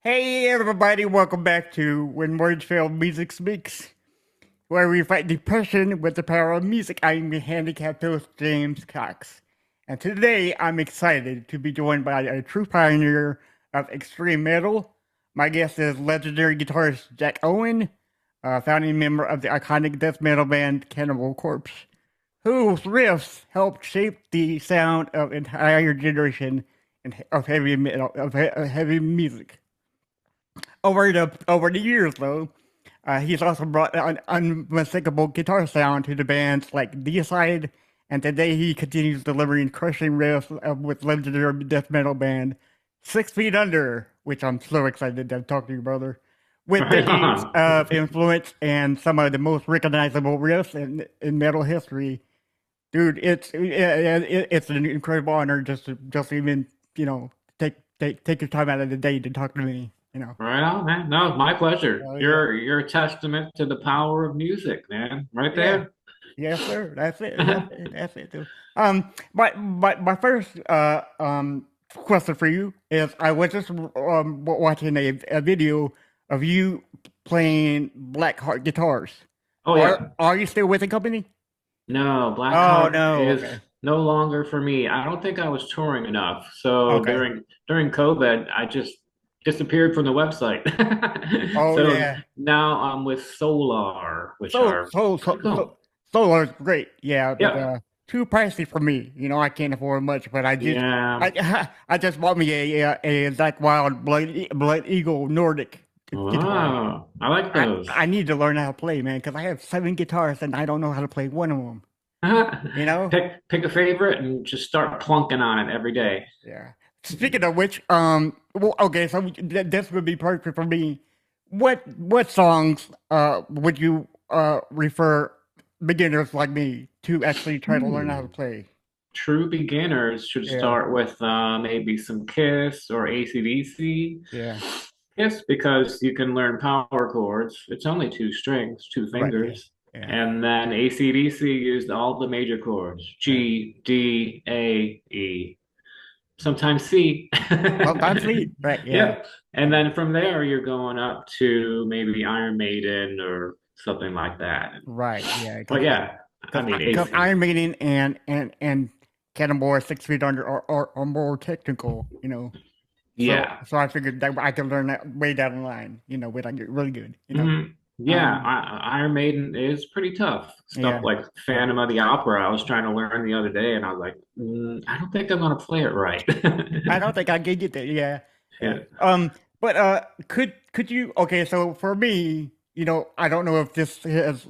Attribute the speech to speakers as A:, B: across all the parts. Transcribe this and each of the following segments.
A: Hey everybody, welcome back to When Words Fail, Music Speaks, where we fight depression with the power of music. I'm the handicapped host, James Cox. And today I'm excited to be joined by a true pioneer of extreme metal. My guest is legendary guitarist Jack Owen, founding member of the iconic death metal band Cannibal Corpse, whose riffs helped shape the sound of entire generation of heavy metal, of heavy music. Over the years, though, he's also brought an unmistakable guitar sound to the bands like Deicide, and today he continues delivering crushing riffs with legendary death metal band 6 Feet Under, which I'm so excited to talk to you, brother. With
B: Right
A: decades
B: on.
A: of influence and some of the most recognizable riffs in metal history, dude, it's an incredible honor just even take your time out of the day to talk to me.
B: Right on, man. No, it's my pleasure.
A: Oh yeah.
B: You're a testament to the power of music, man. Right
A: Yeah.
B: there.
A: Yes, sir. That's it. That's it. That's it. Dude. My first question for you is I was just watching a video of you playing Black Heart guitars.
B: Oh yeah.
A: Are you still with the company?
B: No,
A: Oh
B: Blackheart
A: no.
B: is
A: Okay.
B: no longer for me. I don't think I was touring enough. So
A: Okay.
B: during COVID, I just disappeared from the website.
A: Oh
B: So
A: yeah.
B: now I'm with Solar, which
A: So
B: are
A: so
B: pretty
A: so so
B: cool.
A: Solar's great. Yeah, but
B: Yep.
A: too pricey for me. I can't afford much, but
B: Yeah.
A: I just bought me a Zach Wild Blood Eagle Nordic guitar.
B: Wow. I like those.
A: I need to learn how to play, man, because I have 7 guitars and I don't know how to play one of them. You know?
B: Pick a favorite and just start plunking on it every
A: Yeah,
B: day.
A: yeah. Speaking of which, well, okay, so this would be perfect for me. What songs would you refer beginners like me to actually try to learn how to
B: Hmm.
A: play?
B: True beginners should
A: Yeah,
B: start with maybe some Kiss or AC/DC.
A: yeah,
B: Kiss because you can learn power chords. It's only two strings, two
A: right, yeah,
B: fingers.
A: yeah,
B: And then AC/DC used all the major chords,
A: yeah.
B: G, D, A, E, sometimes C.
A: Sometimes lead, right? Yeah,
B: Yep. And then from there, you're going up to maybe Iron Maiden or something like that.
A: right, yeah.
B: But yeah, I mean,
A: Because
B: AC.
A: Iron Maiden and Cannonball 6 Feet Under are more technical, So
B: Yeah.
A: so I figured that I could learn that way down the line, when I get really good.
B: Mhm. Yeah,
A: Um,
B: Iron Maiden is pretty tough. Stuff
A: yeah,
B: like
A: yeah.
B: Phantom of the Opera, I was trying to learn the other day, and I was like, I don't think I'm gonna play it right.
A: I don't think I can get there. Yeah, yeah.
B: Yeah.
A: But could you? Okay, so for me, I don't know if this is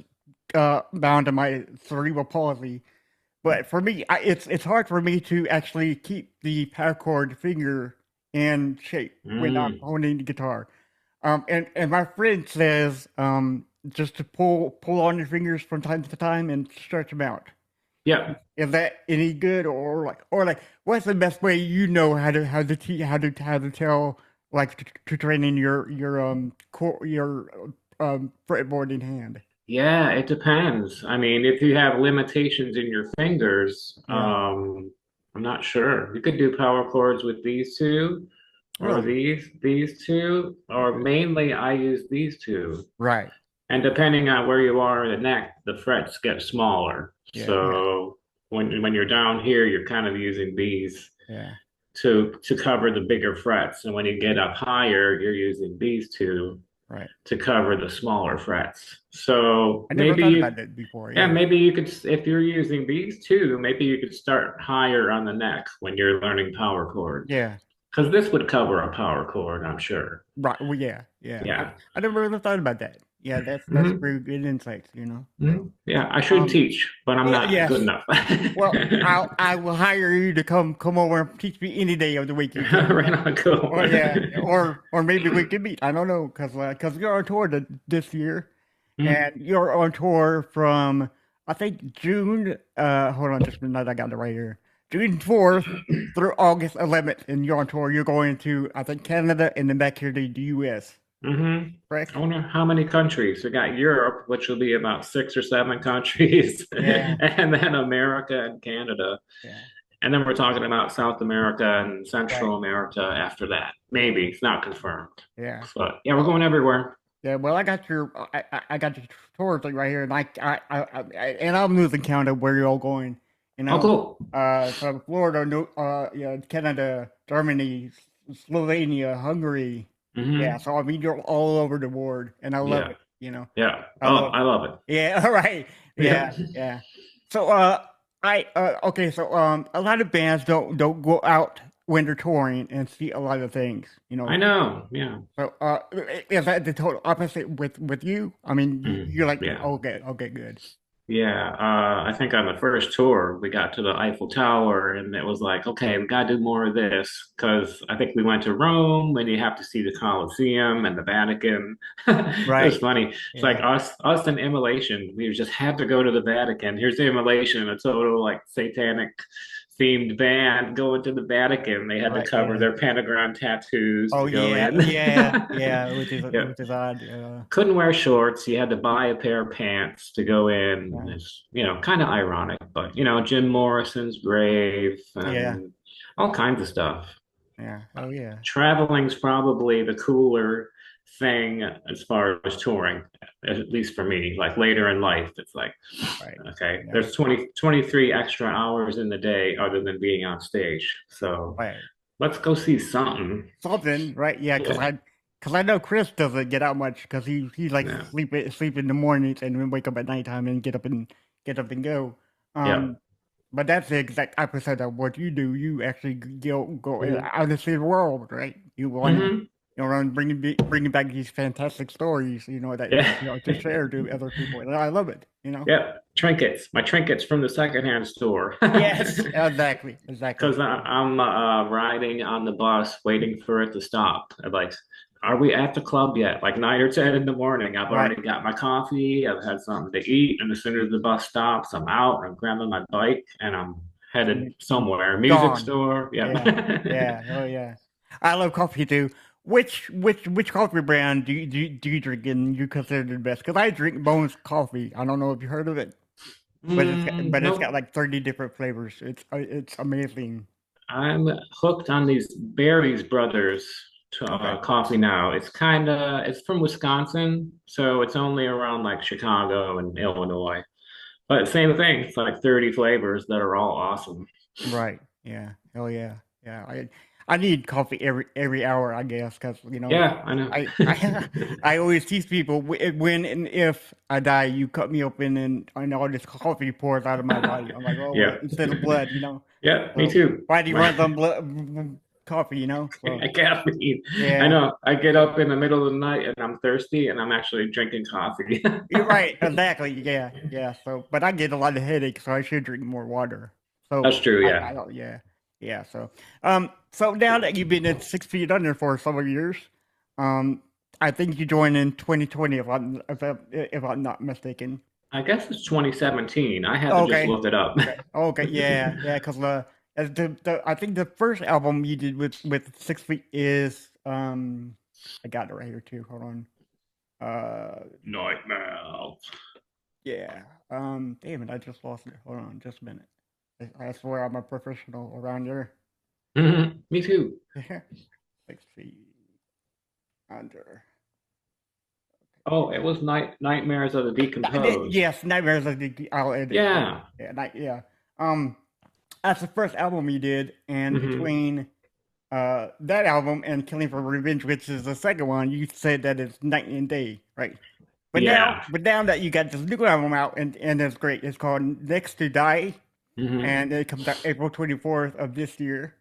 A: bound to my cerebral palsy, but for me, it's hard for me to actually keep the power chord finger in shape when I'm
B: Mm.
A: holding the guitar. And my friend says just to pull on your fingers from time to time and stretch them out.
B: Yeah.
A: Is that any good, or like what's the best way how to tell, like, to train in your fretboard in hand?
B: Yeah, it depends. I mean, if you have limitations in your fingers,
A: Yeah,
B: I'm not sure. You could do power chords with these two, or
A: really.
B: these two, or
A: Okay.
B: mainly I use these two.
A: Right.
B: And depending on where you are in the neck, the frets get smaller.
A: Yeah, yeah,
B: So when you're down here, you're kind of using these
A: yeah.
B: to cover the bigger frets. And when you get up higher, you're using these two
A: Right.
B: to cover the smaller frets. So
A: I never thought about that before.
B: yeah,
A: Yeah.
B: maybe you could, if you're using these two, maybe you could start higher on the neck when you're learning power chords.
A: Yeah.
B: Because this would cover a power chord, I'm sure.
A: Right. Well, yeah, yeah. I,
B: Yeah.
A: I never really thought about that. Yeah, that's
B: Hmm.
A: very good insights.
B: Hmm. Yeah, I should
A: Um.
B: teach, but I'm
A: Well,
B: not good
A: yes.
B: enough.
A: Well, I will hire you to come over and teach me any day of the week you can.
B: Right on, cool.
A: Or yeah, or maybe we could meet. I don't know, cause you're on tour this year,
B: Hmm.
A: and you're on tour from, I think, June. Hold on just a minute. I got it right here. June 4th through August 11th, and you're on tour. You're going to, I think, Canada and then back here to the U.S.
B: Hmm. I
A: Correct?
B: wonder how many countries. We got Europe, which will be about 6 or 7 countries,
A: Yeah,
B: and then America and Canada.
A: yeah.
B: And then we're talking about South America and
A: Right.
B: Central America after that. Maybe it's not confirmed.
A: Yeah.
B: But yeah, we're
A: Oh,
B: going everywhere.
A: yeah. Well, I got your tour thing right here, and and I'm losing count of where you're all going. You
B: Oh,
A: know,
B: cool.
A: from Florida, yeah, Canada, Germany, Slovenia, Hungary. Yeah.
B: Hmm.
A: So I mean, you're all over the board, and I love
B: Yeah.
A: it. You know,
B: Yeah.
A: I
B: Oh,
A: love
B: I
A: it.
B: love it.
A: Yeah. All right. Yeah.
B: Yeah.
A: Yeah. So, okay. So, a lot of bands don't go out when they're touring and see a lot of things. You
B: I
A: know,
B: know. Yeah.
A: so, is that the total opposite with you? I mean, you're
B: Mhm.
A: like,
B: Yeah.
A: okay, okay, good.
B: Yeah, I think on the first tour, we got to the Eiffel Tower and it was like, okay, we got to do more of this because I think we went to Rome and you have to see the Colosseum and the Vatican. It was
A: Right.
B: funny. It's like
A: Yeah.
B: us and Immolation. We just had to go to the Vatican. Here's the Immolation, a total like satanic themed band going to the Vatican. They had to
A: Right.
B: cover
A: Yeah.
B: their pentagram tattoos
A: Oh
B: to go
A: yeah.
B: in.
A: Yeah. Yeah.
B: Yeah,
A: Which is odd.
B: couldn't wear shorts. You had to buy a pair of pants to go in.
A: Yeah.
B: It's, kind of ironic, but Jim Morrison's grave
A: Yeah.
B: and all kinds of stuff.
A: Yeah. Oh yeah.
B: Traveling's probably the cooler thing as far as touring, at least for me. Like later in life, it's like,
A: Right.
B: okay,
A: Yeah.
B: there's 23 extra hours in the day other than being on stage. So
A: Right.
B: let's go see something.
A: Something. Right. Yeah.
B: Yeah.
A: Cause I know Chris doesn't get out much because he like
B: Yeah.
A: sleep in the mornings and then wake up at nighttime and get up and go.
B: Yeah.
A: Um. But that's the exact opposite of what you do. You actually go
B: Hmm.
A: out and see the world, right?
B: Hmm.
A: You want to bringing back these fantastic stories, that
B: Yeah.
A: to share to other people. And I love it.
B: Yeah, trinkets. My trinkets from the secondhand store.
A: Yes, exactly, exactly.
B: Because I'm riding on the bus waiting for it to stop. I'm like, are we at the club yet? Like 9 or 10 in the morning. I've
A: Right.
B: already got my coffee. I've had something to eat. And as soon as the bus stops, I'm out. I'm grabbing my bike and I'm headed
A: And
B: somewhere. Music
A: gone.
B: store. Yeah.
A: Yeah, yeah, oh yeah. I love coffee too. Which coffee brand do you drink and you consider the best? Because I drink Bones coffee. I don't know if you heard of it, but it's got
B: Nope.
A: like 30 different flavors. It's amazing.
B: I'm hooked on these Berries Brothers
A: Okay.
B: coffee now. It's from Wisconsin, so it's only around like Chicago and Illinois. But same thing, it's like 30 flavors that are all awesome.
A: Right. Yeah. Oh yeah. Yeah. I need coffee every hour, I guess, because
B: Yeah, I know.
A: I always tease people when and if I die, you cut me open and all this coffee pours out of my body. I'm like, oh,
B: Yeah.
A: instead of blood,
B: Yeah, me
A: So
B: too.
A: body runs on blood, coffee, So
B: Caffeine. I
A: yeah,
B: know. I get up in the middle of the night and I'm thirsty and I'm actually drinking coffee.
A: you're right. Exactly. Yeah. Yeah. So, but I get a lot of headaches, so I should drink more water.
B: That's
A: So
B: true,
A: I
B: yeah.
A: don't. Yeah. Yeah. So now that you've been at 6 feet under for several years, um, I think you joined in 2020, if I'm not mistaken.
B: I guess it's 2017. I had to just
A: Okay.
B: look it up.
A: Okay. Okay. Yeah. Yeah. Because I think the first album you did with 6 feet is I got it right here too. Hold on.
B: Nightmare.
A: Yeah. Damn it, I just lost it. Hold on, just a minute. I swear I'm a professional around here.
B: Me too.
A: 6 feet under.
B: Oh, it was Nightmares of the Decomposed.
A: Yes, Nightmares of the I'll edit. Yeah,
B: Yeah.
A: yeah, yeah. Um, that's the first album you did, and
B: Hmm.
A: between that album and Killing for Revenge, which is the second one, you said that it's night and day, right?
B: Yeah.
A: But now that you got this new album out and it's great. It's called Next to Die,
B: Hmm.
A: and it comes out April 24th of this year.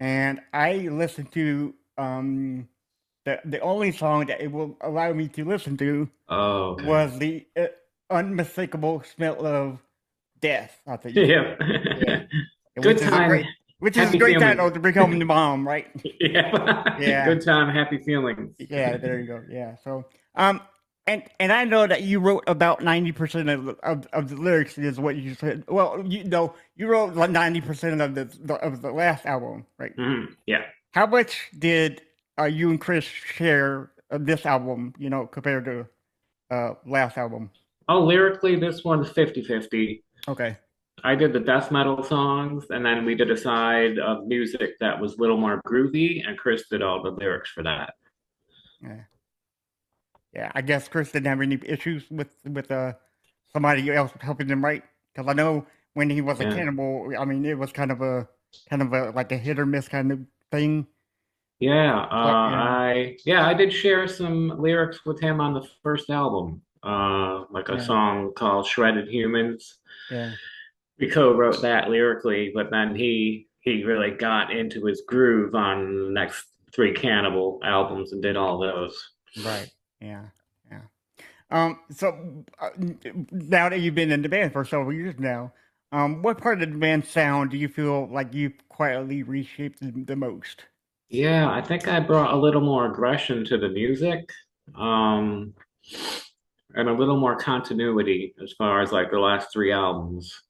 A: And I listened to the only song that it will allow me to listen to
B: Oh, okay.
A: was the unmistakable smell of death. I think you said,
B: Yeah.
A: yeah,
B: Good time,
A: which is a
B: happy
A: great
B: feeling.
A: title to bring home the mom, right?
B: Yeah.
A: Yeah,
B: Good time, happy feelings.
A: yeah. There you go. Yeah. So and I know that you wrote about 90% of the lyrics is what you said. Well, you wrote like 90% of the last album, right?
B: Yeah.
A: How much did you and Chris share of this album, compared to last album?
B: Oh, lyrically, this one's 50-50.
A: Okay.
B: I did the death metal songs, and then we did a side of music that was a little more groovy, and Chris did all the lyrics for that.
A: Yeah, yeah. I guess Chris didn't have any issues with somebody else helping him write because I know when he was a
B: Yeah.
A: cannibal, I mean, it was kind of a like a hit or miss kind of thing. Yeah,
B: I did share some lyrics with him on the first album, like a
A: yeah,
B: song called Shredded Humans.
A: yeah.
B: We co-wrote that lyrically, but then he really got into his groove on the next three Cannibal albums and did all those.
A: Right. Yeah, yeah. So now that you've been in the band for several years now, what part of the band sound do you feel like you've quietly reshaped the most?
B: Yeah, I think I brought a little more aggression to the music, um, and a little more continuity as far as like the last three albums.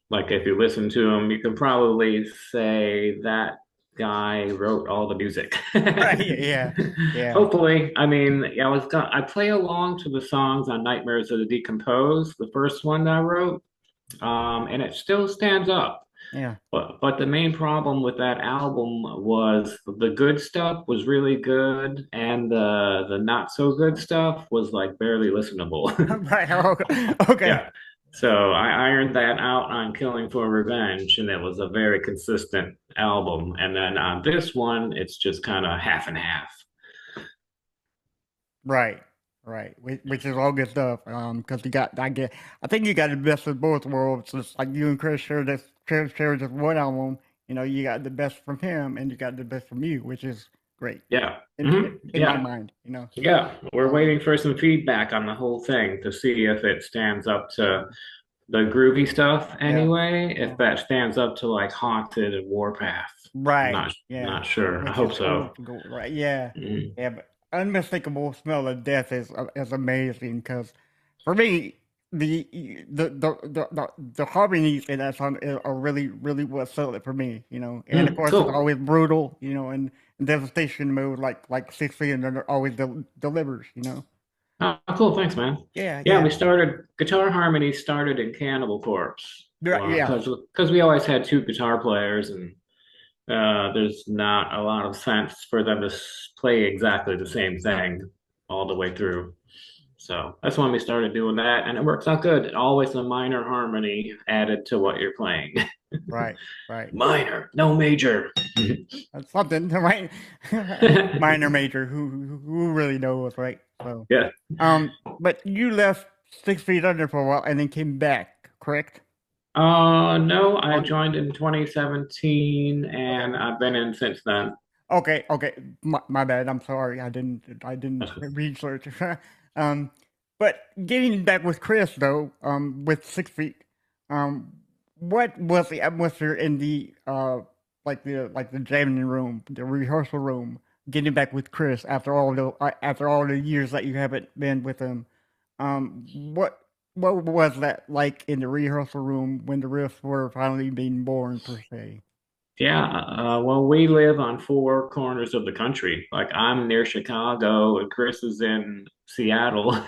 B: Like if you listen to them, you can probably say that guy wrote all the music.
A: Right. Yeah. Yeah.
B: Hopefully, I mean, I play along to the songs on Nightmares of the Decomposed, the first one that I wrote, and it still stands up.
A: Yeah.
B: But the main problem with that album was the good stuff was really good, and the not so good stuff was like barely listenable.
A: Right. Okay. Okay.
B: Yeah. So I ironed that out on Killing for Revenge, and it was a very consistent album. And then on this one, it's just kind of half and half.
A: Right. Right. Which is all good stuff. Because I think you got the best of both worlds. It's like you and Chris share this one album. You know, you got the best from him, and you got the best from you, which is great
B: Yeah.
A: in my
B: Yeah.
A: mind. You know.
B: Yeah. We're
A: Um.
B: waiting for some feedback on the whole thing to see if it stands up to the groovy stuff
A: Yeah.
B: anyway. If
A: Yeah.
B: that stands up to like Haunted and Warpath. I'm
A: Right.
B: not
A: Yeah.
B: not sure. I
A: Which
B: hope
A: is
B: so.
A: old to go. Right. Yeah.
B: Mm.
A: Yeah. But unmistakable smell of death is amazing because for me the the harmonies in that song are really what sell it for me. You know, and of course it's
B: Cool.
A: always brutal. You know, and devastation mode like 6 feet and always delivers. You know.
B: Oh, cool. Thanks, man.
A: Yeah.
B: Yeah,
A: Yeah.
B: we started guitar harmony started in Cannibal Corpse.
A: Right.
B: Well,
A: Yeah.
B: because we always had two guitar players and there's not a lot of sense for them to play exactly the same thing all the way through. So that's when we started doing that, and it works out good. Always a minor harmony added to what you're playing.
A: Right. Right.
B: Minor, no major.
A: That's something, right? Minor, major. Who really knows, right? So.
B: Yeah.
A: But you left 6 feet under for a while and then came back, correct?
B: No, I
A: On
B: joined in 2017
A: okay,
B: and I've been in since then.
A: okay. My bad. I'm sorry. I didn't research. um, but getting back with Chris though, with 6 feet, um, what was the atmosphere in the like the jamming room, the rehearsal room? Getting back with Chris after all the years that you haven't been with him, what was that like in the rehearsal room when the riffs were finally being born per se?
B: Yeah, well, we live on four corners of the country. Like I'm near Chicago, and Chris is in Seattle,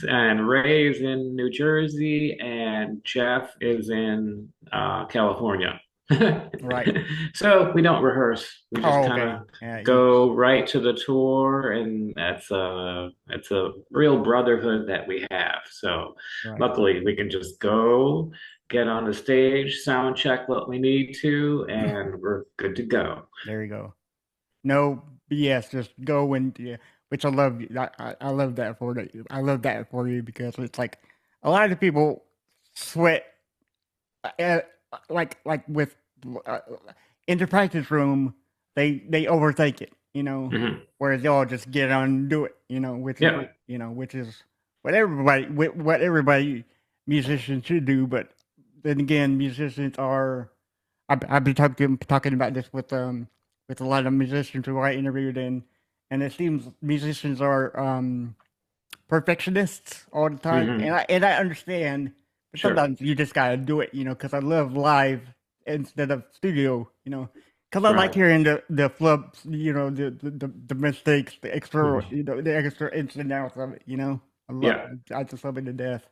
B: and Ray's in New Jersey, and Jeff is in California.
A: Right.
B: So we don't rehearse. We just
A: Oh,
B: kind
A: okay.
B: of
A: Yeah, you
B: go right to the tour, and that's a real brotherhood that we have. So
A: right.
B: luckily, we can just go get on the stage, sound check what we need to, and we're good to go.
A: There you go. No BS. Just go and yeah. Which I love. I love that for you. I love that for you because it's like a lot of people sweat uh, like with uh, in the practice room. They overthink it. You know,
B: Hmm.
A: whereas y'all just get on and do it. You know,
B: Yeah,
A: which is what everybody musicians should do. But then again, musicians are. I've been talking about this with a lot of musicians who I interviewed and it seems musicians are perfectionists all the time,
B: hmm
A: and I understand, but
B: sure,
A: sometimes you just gotta do it, you know, because I love live instead of studio, you know, because I like
B: right.
A: hearing the flubs, you know, the mistakes, the extra,
B: Mhm.
A: you know, the extra ins and outs of it, you know.
B: Yeah,
A: I just love it to death.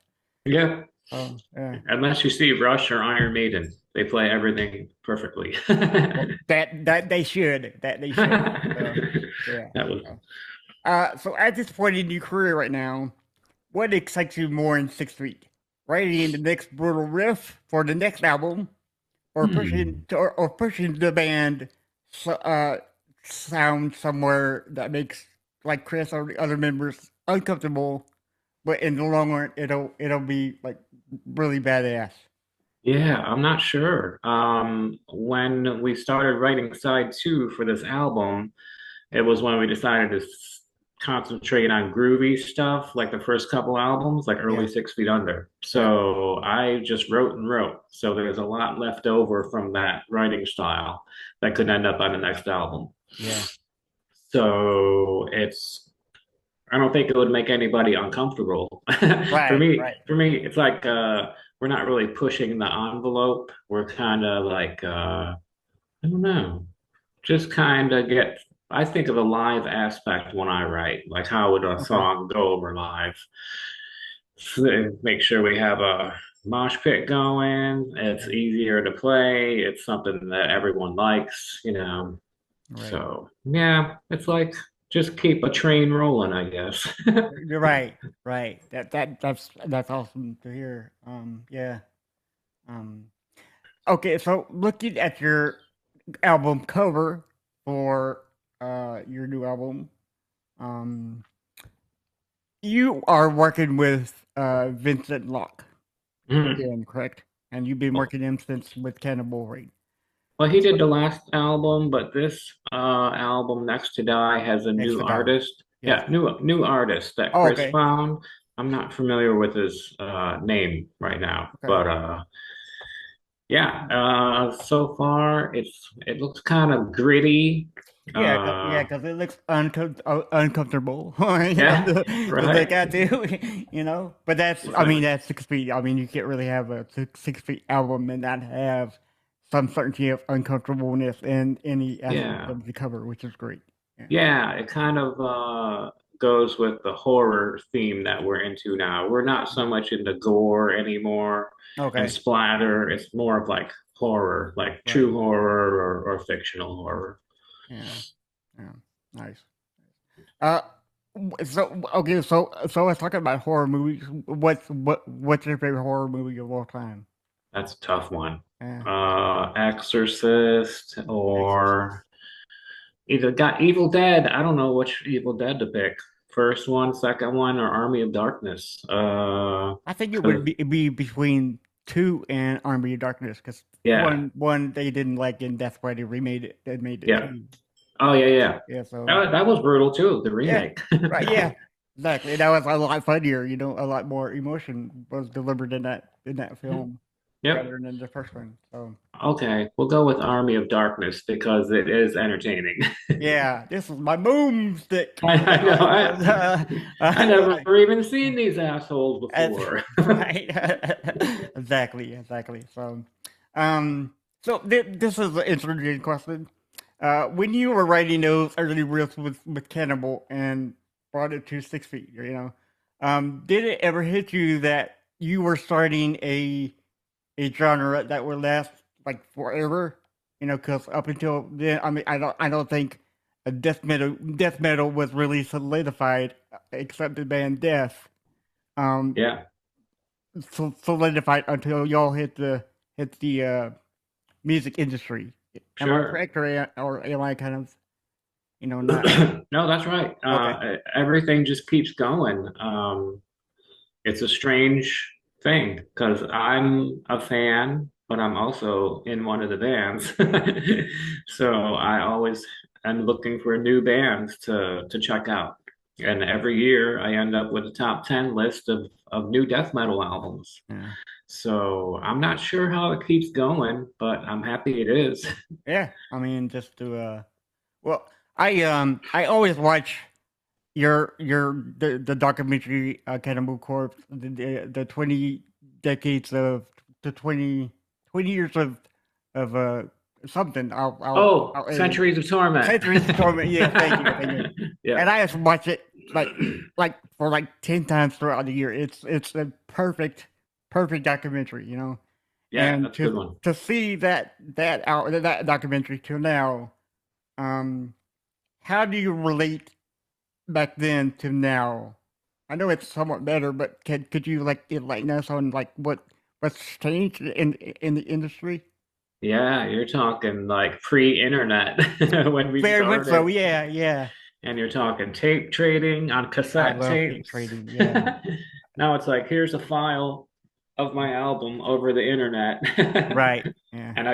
B: Yeah.
A: Oh, yeah.
B: Unless you see Rush or Iron Maiden, they play everything perfectly.
A: Well, that they should. That they should. So, yeah.
B: That was
A: So at this point in your career right now, what excites you more in 6 feet? Writing the next brutal riff for the next album, or
B: hmm.
A: pushing the band so, sound somewhere that makes like Chris or the other members uncomfortable, but in the long run, it'll be like really badass.
B: Yeah, I'm not sure. When we started writing side two for this album, it was when we decided to concentrate on groovy stuff, like the first couple albums, like early
A: Yeah,
B: 6 Feet Under.
A: yeah,
B: So I just wrote and wrote. So there's a lot left over from that writing style that could end up on the next album.
A: yeah.
B: So I don't think it would make anybody uncomfortable.
A: Right, right.
B: For me, it's like we're not really pushing the envelope. We're kind of like I don't know, just kind of get. I think of a live aspect when I write, like how would a
A: Okay.
B: song go over live? So make sure we have a mosh pit going. It's
A: Yeah,
B: easier to play. It's something that everyone likes, you know.
A: right.
B: So yeah, it's like just keep a train rolling, I guess.
A: You're right, right. That's awesome to hear. Yeah. Um, okay, so looking at your album cover for your new album, um, you are working with Vincent Locke
B: Mm.
A: again, correct? And you've been
B: Well,
A: working him since with Cannibal Rain.
B: well, he
A: So
B: did the last album, but this album, Next to Die, has a
A: next
B: new
A: to die.
B: artist.
A: Yes.
B: Yeah, new artist that
A: Oh,
B: Chris
A: okay.
B: found. I'm not familiar with his name right now,
A: Okay.
B: but yeah. So far it looks kind of gritty.
A: Yeah,
B: Uh,
A: because it looks uncomfortable, you know,
B: yeah,
A: to look
B: right.
A: at too, you know. But I
B: Right.
A: mean, that's 6 feet. I mean, you can't really have a 6 feet album and not have some certainty of uncomfortableness in any aspect
B: Yeah.
A: of the cover, which is great. Yeah.
B: Yeah, it kind of goes with the horror theme that we're into now. We're not so much into gore anymore and
A: Okay.
B: splatter. It's more of like horror, like
A: Right.
B: true horror or fictional horror.
A: Yeah. Yeah. Nice. Uh, so okay, so let's talk about horror movies. What's your favorite horror movie of all time?
B: That's a tough one.
A: Yeah.
B: Exorcist
A: Exorcist.
B: or either got Evil Dead. I don't know which Evil Dead to pick. First one, second one, or Army of Darkness.
A: I think it would
B: 'Cause
A: be between two and Army of Darkness because
B: yeah,
A: one they didn't like and that's why they remade it. They made it
B: yeah.
A: two.
B: Oh yeah, yeah.
A: Yeah, so
B: That was brutal too, the
A: yeah,
B: remake.
A: right, yeah, exactly. That was a lot funnier. You know, a lot more emotion was delivered in that film
B: Yep.
A: rather than the first one. So
B: Okay, we'll go with Army of Darkness because it is entertaining.
A: yeah, this is my boomstick.
B: I know. I never
A: Like,
B: even seen these assholes
A: that's
B: before.
A: right. Exactly, exactly. So this is an interesting question. When you were writing those early riffs with Cannibal and brought it to 6 feet, you know, did it ever hit you that you were starting a genre that would last like forever? You know, because up until then, I mean, I don't think a death metal was really solidified, except the band Death. Um,
B: Yeah,
A: solidified until y'all hit the music industry. Am I
B: sure.
A: correct, or am I kind of not?
B: No, that's right.
A: Okay,
B: Everything just keeps going. It's a strange thing because I'm a fan, but I'm also in one of the bands. So I always am looking for new bands to check out. And every year I end up with a top 10 list of new death metal albums.
A: yeah,
B: So I'm not sure how it keeps going, but I'm happy it is.
A: yeah. I mean, just to well, I always watch the documentary Cannibal Corpse, the 20 decades of the 20 years of something.
B: Oh,
A: Edit it.
B: Centuries of Torment.
A: Centuries of Torment. Yeah, thank you.
B: Yeah.
A: And I just watch it like for like 10 times throughout the year. It's a perfect. perfect documentary, you know.
B: Yeah,
A: And
B: that's a good one.
A: to see that documentary till now, um, how do you relate back then to now? I know it's somewhat better, but could you like enlighten us on like what's changed in the industry?
B: Yeah, you're talking like pre-internet when we
A: Very much so.
B: started,
A: Yeah, yeah.
B: and you're talking tape trading on
A: I
B: cassette
A: love tape
B: tapes.
A: trading. Yeah.
B: Now it's like, here's a file of my album over the internet.
A: Right. Yeah.
B: And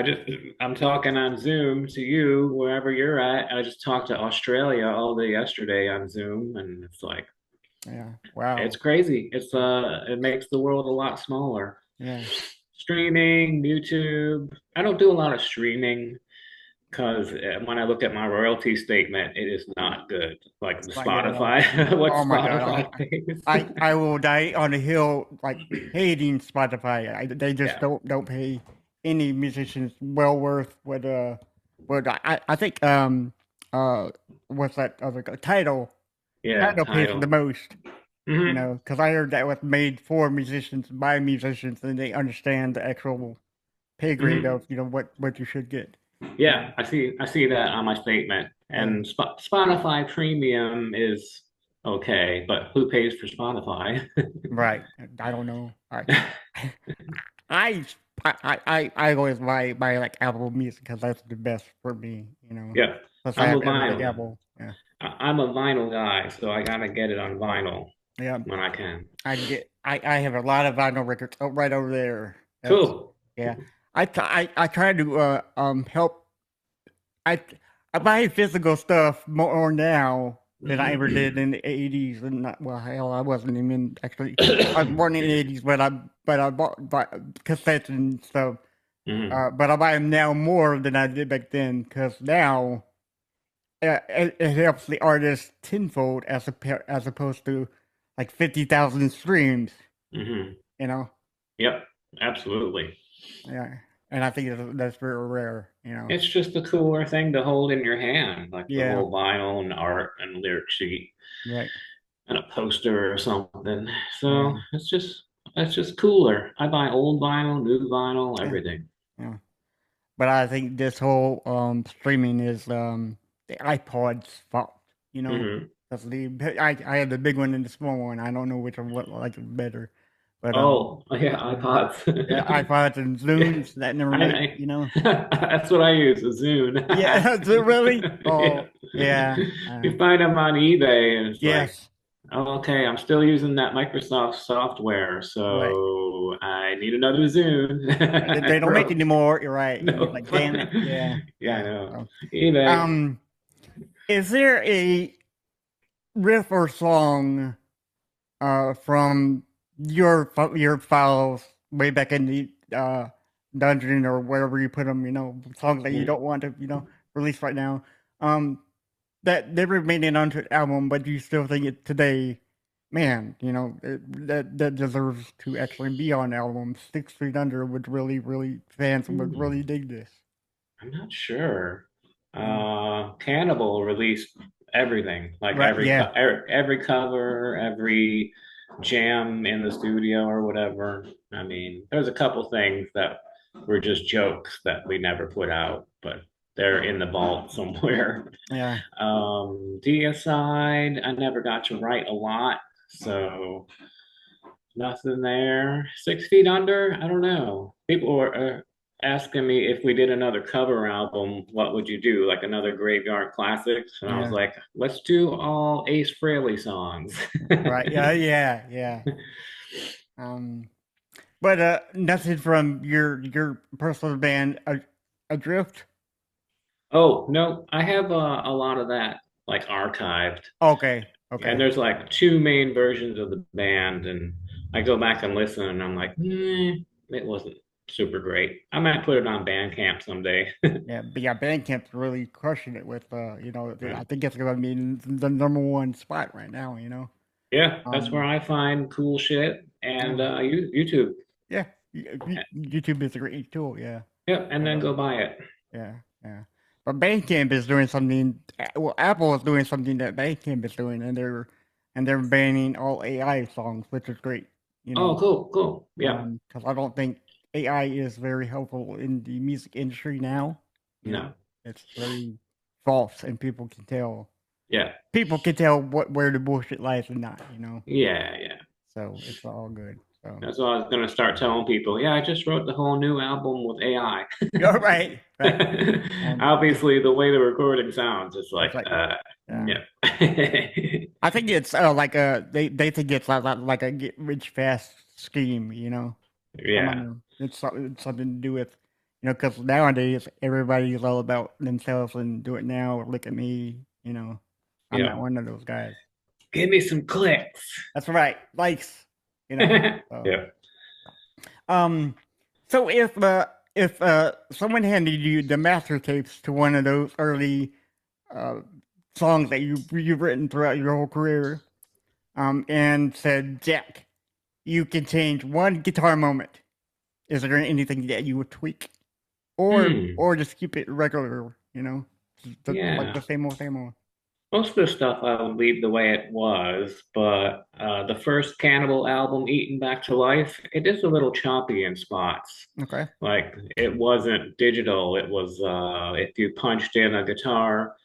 B: I'm talking on Zoom to you, wherever you're at. And I just talked to Australia all day yesterday on Zoom, and it's like,
A: Yeah.
B: it's
A: Wow.
B: crazy.
A: Yeah.
B: It makes the world a lot smaller.
A: Yeah.
B: Streaming, YouTube. I don't do a lot of streaming because when I look at my royalty statement, it is not good. Like the
A: It's not good at all. Yeah.
B: Spotify, what
A: Oh my God.
B: Spotify pays.
A: I will die on the hill like hating Spotify. They just
B: Yeah,
A: don't pay any musicians well worth what I think what's that other
B: yeah,
A: title pays the
B: title.
A: most. You
B: Hmm.
A: know, because I heard that was made for musicians by musicians, and they understand the actual pay grade
B: Hmm.
A: of what you should get. You know,
B: Yeah, I see that on my statement.
A: yeah,
B: And Spotify Premium is okay, but who pays for Spotify?
A: right. I don't know. I I always buy like Apple Music because that's the best for me. You know,
B: Yeah,
A: plus I
B: I'm a
A: have everything
B: vinyl.
A: Apple. Yeah,
B: I'm a vinyl guy, so I gotta get it on vinyl
A: yeah.
B: when I can.
A: I have a lot of vinyl records right over there. That's
B: Cool.
A: yeah. I try to help. I I buy physical stuff more now than I ever did in the 80s. And not, well, hell, I wasn't even actually. I was born in the 80s, but I bought cassettes and stuff.
B: Hmm.
A: But I buy them now more than I did back then because now it helps the artist tenfold as opposed to like 50,000 streams.
B: Hmm.
A: You know,
B: Yep, absolutely.
A: yeah, and I think that's very rare. You know,
B: It's just a cooler thing to hold in your hand, like the
A: yeah,
B: whole vinyl and art and lyric sheet
A: right,
B: and a poster or something.
A: yeah,
B: So it's just cooler. I buy old vinyl, new vinyl,
A: yeah,
B: everything.
A: yeah. But I think this whole streaming is the iPod's fault. You know,
B: Hmm.
A: because I had the big one and the small one. I don't know which one what like it better, but
B: Oh, yeah,
A: yeah, yeah,
B: iPods.
A: iPods and
B: Yeah,
A: Zunes that never make.
B: I,
A: You know,
B: that's what I use, a Zune.
A: yeah, is it really?
B: Yeah.
A: Oh, yeah,
B: You find them on eBay, and it's like,
A: yes,
B: oh, okay, I'm still using that Microsoft software,
A: right.
B: so I need another Zune.
A: They
B: I
A: don't make
B: broke.
A: anymore. You're right, and you're
B: No.
A: like, damn it, yeah,
B: Yeah, I
A: yeah.
B: know.
A: So,
B: eBay.
A: um, is there a riff or song from your files way back in the dungeon or wherever you put them, you know, songs that you
B: Mhm.
A: don't want to, release right now. Um, that never made it onto an album, but you still think it today, man, that deserves to actually be on album. 6 Feet Under would really fans would really
B: Hmm.
A: dig this.
B: I'm not sure.
A: Mm.
B: Cannibal released everything, like
A: Right? Yeah,
B: every cover, every jam in the studio or whatever. I mean, there's a couple things that were just jokes that we never put out, but they're in the vault somewhere.
A: yeah,
B: Deicide, I never got to write a lot, so nothing there. 6 Feet Under, I don't know. People were asking me if we did another cover album, what would you do? Like another Graveyard Classics? And I was
A: yeah.
B: like, let's do all Ace Frehley songs.
A: Right? Yeah, yeah, yeah. Um, but nothing from your personal band Adrift.
B: Oh, no, I have a lot of that like archived.
A: Okay,
B: And
A: okay.
B: there's like two main versions of the band, and I go back and listen, and I'm like, it wasn't super great. I might put it on Bandcamp someday.
A: Yeah, but yeah, Bandcamp's really crushing it with
B: Yeah.
A: I think it's gonna be in the number one spot right now.
B: Yeah, that's where
A: Um,
B: I find cool shit. And
A: yeah,
B: YouTube.
A: yeah. YouTube is a great tool. Yeah,
B: Yep, and then
A: uh,
B: go buy it.
A: yeah, yeah. But Bandcamp is doing something. Well, Apple is doing something that Bandcamp is doing, and they're banning all AI songs, which is great. you know,
B: Oh, cool, cool. Yeah.
A: because I don't think AI is very helpful in the music industry now. You know,
B: No.
A: it's very false, and people can tell.
B: Yeah.
A: People can tell where the bullshit lies and not.
B: Yeah, yeah.
A: So it's all good. So
B: That's what I was gonna start telling people. Yeah, I just wrote the whole new album with AI.
A: you're right, right, and
B: Obviously, the way the recording sounds, it's like,
A: it's like,
B: no.
A: yeah. I think it's like they think it's like a get rich fast scheme. I don't
B: Yeah,
A: know. It's something to do with, because nowadays everybody's all about themselves and do it now. Look at me. I'm not
B: yeah.
A: one of those guys.
B: Give me some clicks.
A: That's right, likes. So
B: Yeah.
A: um, so if someone handed you the master tapes to one of those early uh songs that you've written throughout your whole career, and said, Jack, you can change one guitar moment. Is there anything that you would tweak, or
B: Hmm.
A: or just keep it regular? Like
B: Yeah.
A: the same old, same old.
B: Most of the stuff I would leave the way it was, but the first Cannibal album, Eaten Back to Life, it is a little choppy in spots.
A: Okay.
B: Like it wasn't digital. It was if you punched in a guitar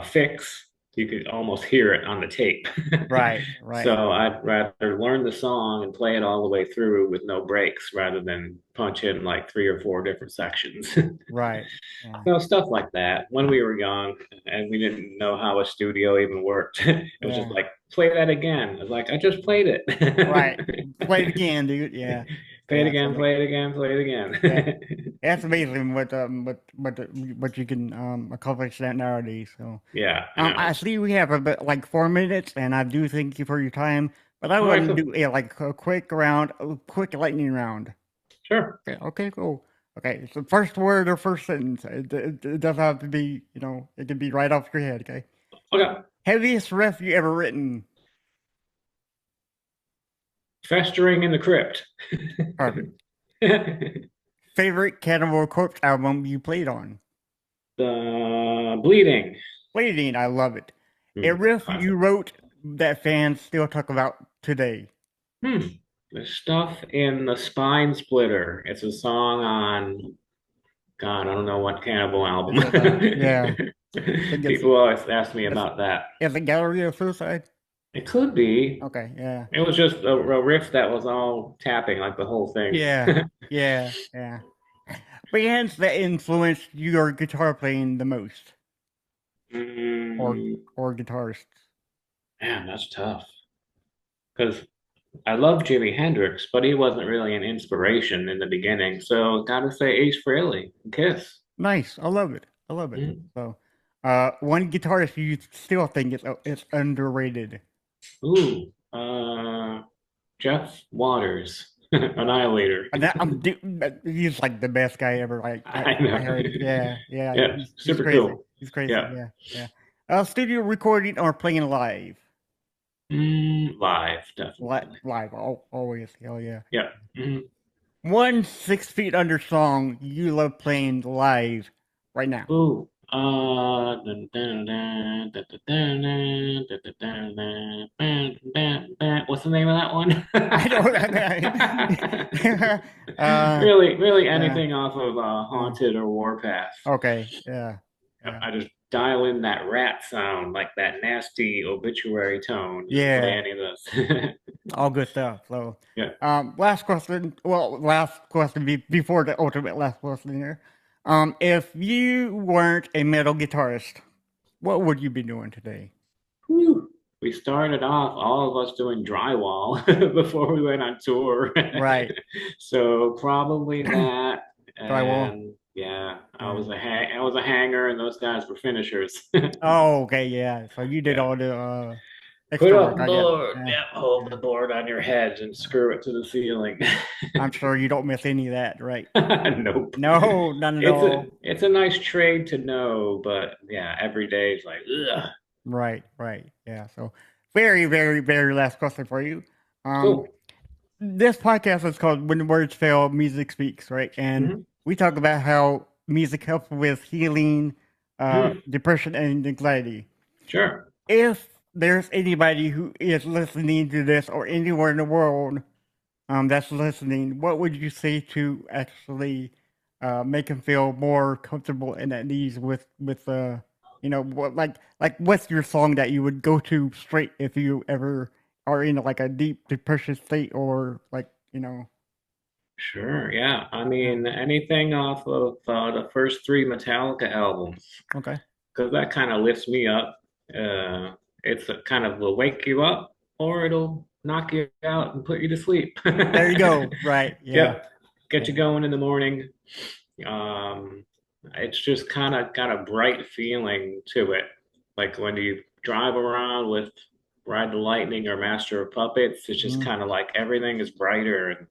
B: fix, you could almost hear it on the tape.
A: Right. Right.
B: So I'd rather learn the song and play it all the way through with no breaks rather than punch in like three or four different sections.
A: Right. Yeah.
B: So stuff like that. When we were young and we didn't know how a studio even worked, it was just
A: Yeah.
B: like, play that again. I was like, I just played it.
A: Right. Play it again, dude. Yeah.
B: Play it
A: Yeah. So
B: again,
A: that.
B: play it again, play it
A: Yeah.
B: again.
A: That's amazing what you can accomplish that nowadays. So
B: Yeah, I know.
A: I see we have about like 4 minutes, and I do thank you for your time. But I
B: All right,
A: want to
B: cool.
A: do like a quick round, a quick lightning round.
B: Sure.
A: Okay. Okay. Cool. Okay. So first word or first sentence. It doesn't have to be. It can be right off your head. Okay.
B: Okay.
A: Heaviest riff you ever written.
B: Festering in the crypt.
A: Perfect. Favorite Cannibal Corpse album you played on?
B: The bleeding.
A: Bleeding. I love it. A riff you
B: Classic.
A: wrote that fans still talk about today.
B: Hmm. The stuff in the Spine Splitter. It's a song on God, I don't know what Cannibal album.
A: Is it? Yeah. I think it's.
B: People always ask me
A: It's
B: about that.
A: is it Gallery of Suicide?
B: It could be.
A: Okay. Yeah.
B: It was just a riff that was all tapping, like the whole thing.
A: Yeah. Yeah. Yeah. Bands that influenced your guitar playing the most, or
B: Mm,
A: or guitarists.
B: man, that's tough. Because I love Jimi Hendrix, but he wasn't really an inspiration in the beginning. So gotta say Ace Frehley, Kiss.
A: Nice. I love it. I love it.
B: Mm.
A: So, one guitarist you still think it's underrated.
B: Ooh, Jeff Waters, Annihilator.
A: And he's like the best guy ever. Like
B: I
A: I
B: know.
A: heard. Yeah. Yeah.
B: Yeah,
A: He's
B: super
A: crazy.
B: cool.
A: He's crazy.
B: Yeah.
A: Yeah. Yeah. Studio recording or playing live?
B: Live, definitely.
A: Live. Always. Hell yeah.
B: Yeah. Mhm.
A: One 6 feet under song you love playing live right now.
B: Ooh. Dun, dun, dun, dun, dun, dun, dun, dun, dun, dun, dun, dun, dun, dun. What's the name of that one?
A: I don't.
B: Really, really
A: Yeah.
B: anything off of
A: Yeah.
B: Haunted or Warpath.
A: Okay. Yeah.
B: Yep,
A: Yeah.
B: I just dial in that rat sound, like that nasty obituary tone, and play
A: Yeah.
B: any of those.
A: All good stuff. So,
B: Yeah.
A: last question. Well, last question before the ultimate last question here. If you weren't a metal guitarist, what would you be doing today?
B: Whew. We started off all of us doing drywall before we went on tour.
A: Right.
B: So probably that.
A: Drywall.
B: And yeah,
A: Yeah.
B: I was a hanger and those guys were finishers.
A: Oh, okay. Yeah. So you did
B: Yeah.
A: all the
B: Put
A: extra
B: up
A: work,
B: the
A: I guess.
B: board.
A: Yeah.
B: Yeah, hold
A: Yeah.
B: the board on your heads and screw it to the ceiling.
A: I'm sure you don't miss any of that, right?
B: Nope.
A: No, none at all.
B: It's a nice trade to know, but yeah, every day is like, ugh.
A: Right, right. Yeah. So very, very, very last question for you. Um,
B: Cool.
A: this podcast is called When Words Fail, Music Speaks, right? And
B: Hmm.
A: we talk about how music helps with healing,
B: Hmm.
A: depression, and anxiety.
B: Sure.
A: If there's anybody who is listening to this or anywhere in the world that's listening, what would you say to actually make them feel more comfortable and at ease with what like what's your song that you would go to straight if you ever are in like a deep depression state or like
B: Sure, yeah. I
A: yeah.
B: mean, anything off of the first three Metallica albums,
A: Okay.
B: because that kind of lifts me up. It's a kind of will wake you up, or it'll knock you out and put you to sleep.
A: There you go. Right. Yeah.
B: Yep, get you
A: Yeah.
B: going in the morning. Um, it's just kind of got a bright feeling to it. Like when you drive around with Ride the Lightning or Master of Puppets, it's just
A: Mm,
B: kind of like everything is brighter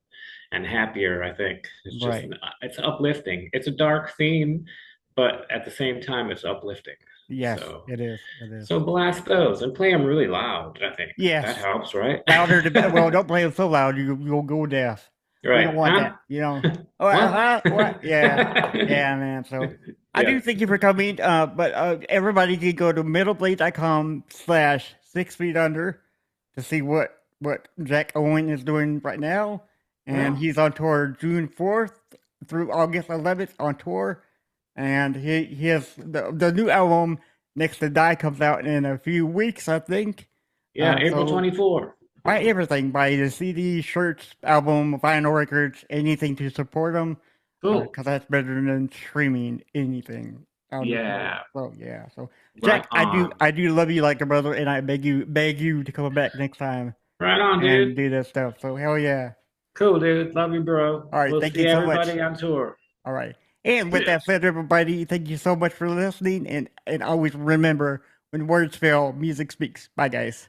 B: and happier, I think.
A: right.
B: It's uplifting. It's a dark theme, but at the same time, it's uplifting.
A: Yes,
B: So,
A: it is. It is.
B: so blast those and play them really loud, I think. That
A: Yes.
B: helps, right?
A: Louder the better. Well, don't play it so loud. You'll go deaf. We
B: Right.
A: don't want
B: Huh?
A: that. Oh,
B: What?
A: what? Yeah. Yeah, man. So I
B: Yeah.
A: do thank you for coming. But everybody can go to middleblade.com/6 feet under to see what Jack Owen is doing right now. And
B: Well,
A: he's on tour June 4th through August 11th on tour. And he has the new album Next to Die comes out in a few weeks, I think.
B: yeah, April
A: So
B: 24.
A: buy everything, buy the CD, shirts, album, vinyl records, anything to support them,
B: Cool.
A: because that's better than streaming anything out in the world.
B: Yeah.
A: So yeah, so
B: Right
A: Jack, I do
B: on.
A: I do love you like a brother, and I beg you to come back next time
B: Right on,
A: and
B: dude.
A: do that stuff. So hell yeah!
B: Cool, dude. Love you, bro.
A: All right,
B: We'll
A: thank you
B: see
A: so much.
B: everybody on tour.
A: All right, and with that
B: Yes.
A: said, everybody, thank you so much for listening, and always remember when words fail, music speaks. Bye, guys.